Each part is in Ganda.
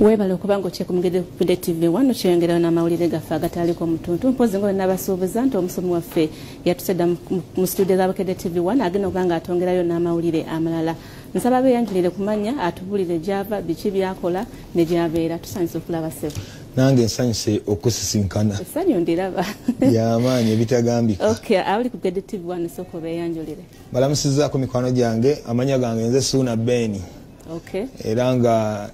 Webale okubango kye kumugede Bukedde TV wano kyeyongerayo n'amawulire gaffe agataliko mutuntu mpozi ngo n'abasuubuza nti omusomi waffe yatusedda mu studio za Bukedde TV wano agenda okuba nga atongerayo n'amawulire amalala. Nsaba beeyanjulire kumanya atubulire gy'ava biki byakola ne gy'abeera. Tusanyuse okulaba ssebo. Nange nsanyuse okusisinkana. Essanyu ndiraba. Y'amaanyi ebitagambika. Okay, abali ku Bukedde TV wano soko beeyanjulire. Balamusizaako mikwano gyange, amanya gange nze Suuna Ben. Okay. Era nga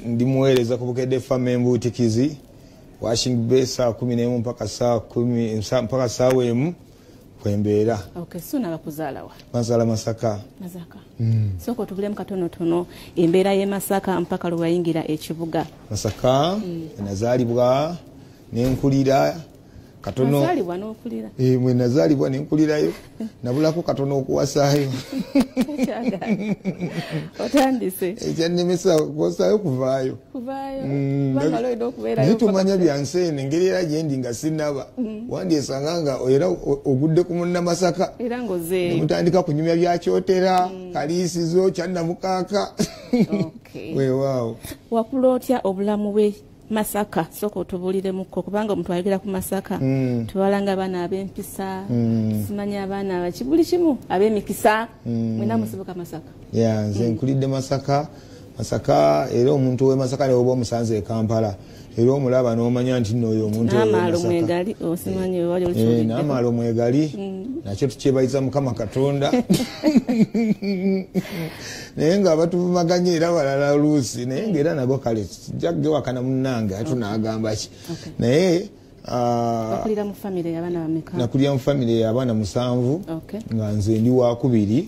ndi muweereza ku Bukedde Family Mbutikizi washing base 11 mpaka saa 10 mpaka saa 1 kwembeera. Okay, Suuna bakuzaala wa? Mazala Masaka. Masaka. Soko tubulemu katono tono embeera ye Masaka mpaka lwayingira ekibuga. Masaka nazaalibwa n'enkulira katono. Nazaalibwa n'okulira. Mwe nazaalibwa n'enkulirayo nabulako katono okuwasaayo. Otandise. Ekyannemesa kuwasaayo kuvaayo. Kuvaayo. Bangalo edo okubeerayo. Nitumanya byanseene engeri era gyendi nga sinnaba. Wandyesanga nga era ogudde ku munnamasaka. Era ng'ozeeyo. Mutandika kunyumya byakyotera, kaliisizo, kyannamukaaka. Okay. Weewaawo. Wakula otya obulamu bwe Masaka soko tubuliremukko kubanga omuntu ayogera ku Masaka tubalanga abaana ab'empisa simanya abaana abakibuli kimu ab'emikisa mwena musibuka Masaka. Nze nkulidde Masaka era omuntu we Masaka ne oba omusanze e Kampala era omulaba n'omanya nti nno oyo omuntu oyo Masaka. N'amaalo mwegali osimanye wali olukibulidde. N'amaalo mwegali nakyo tukyebayiza Mukama Katonda. Naye nga batuvumaganya era balala oluusi naye ng'era nabo kale jagewakana munnange ate tunaagamba ki. Naye nakulira mu famire y'abaana bameka? Nakulira mu famire y'abaana 7 nga nze ndi wa 2.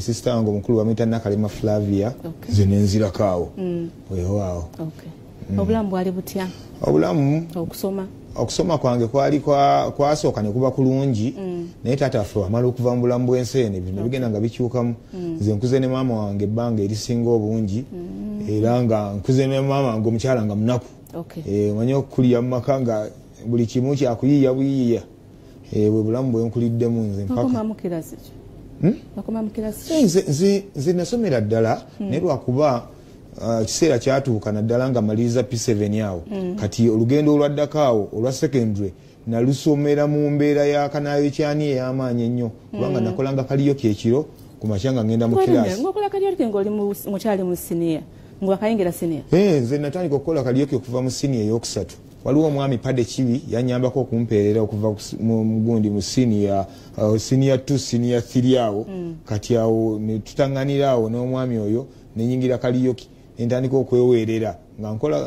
Sister wange omukulu bamuyita Nakalema Flavia nze nenzirako awo. Weewaawo. Obulamu bwali butya? Obulamu okusoma kwange kwasooka ne kuba kulungi naye taata waffe wamala okuva mu bulamu bw'ensi eno bino bigenda nga bikyukamu. Nze nkuze ne maama wange ebbanga erisinga obungi era nga nkuze ne maama wange omukyala nga munaku. Omanyi okukulira mu maka nga buli kimu kyakuyiiya buyiiya. Bwe bulamu bwe nkuliddemu nze nze nasomera ddala naye lwakuba kiseera kyatuuka naddala nga maliriza P7 awo kati olugendo olwaddako awo olwa secondary nalusomera mu mbeera ya kanaayo kyani ey'amaanyi ennyo kubanga nakolanga kaliyoki ekiro ku makya nga ngenda mu kirasi. Ngokola kaliyoki ng'oli mukyali mu siniya ng'akayingira siniya? Nze natandika okukola kaliyoki okuva mu siniya ey'okusatu. Waliwo omwami Padde Kibi yannyambako okumpeerera okuva mu gundi mu siniya 2 siniya 3 awo kati awo ne tutaŋŋanira awo n'omwami oyo nenyingira kaliyoki entandika okweweerera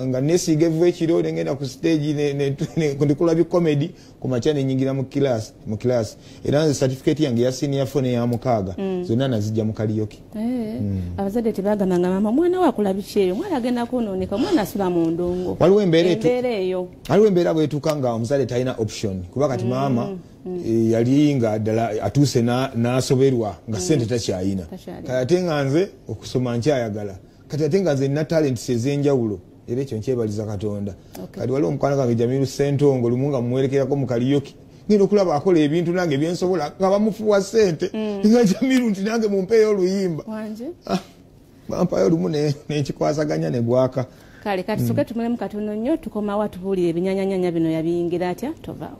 nga nesiiga evvu ekiro nengenda ku stage ndikola bi comedy ku makya nenyingira mu class era nze certificate yange ya senior 4 ne ya 6 zonna nazijja mu kaliyoki. Abazadde tebagamanga mama mwana wakola biki eyo mwana agenda kunooneka mwana asula mu ndongo. Waliwo embeera bwetuuka nga omuzadde talina option kuba kati maama yali nga ddala atuuse n'asoberwa nga ssente takyayina kati ate nga nze okusoma nkyayagala kati ate nga nze nina talenti ez'enjawulo era ekyo nkyebaliza Katonda. Kati waliwo omukwano gange Jamiru Ssentongo lumu nga mumwerekerako mu kaliyoki ngenda okulaba akola ebintu nange byensobola nga bamufuwa ssente nga Jamiru nti nange mumpeeyo oluyimba bampayo olumu n'ekikwasaganya ne gwaka. Kale kati soke tumulemu katono nnyo tukomawo atubuulire ebinyanyanyanya bino yabiyingira atya tovaawo.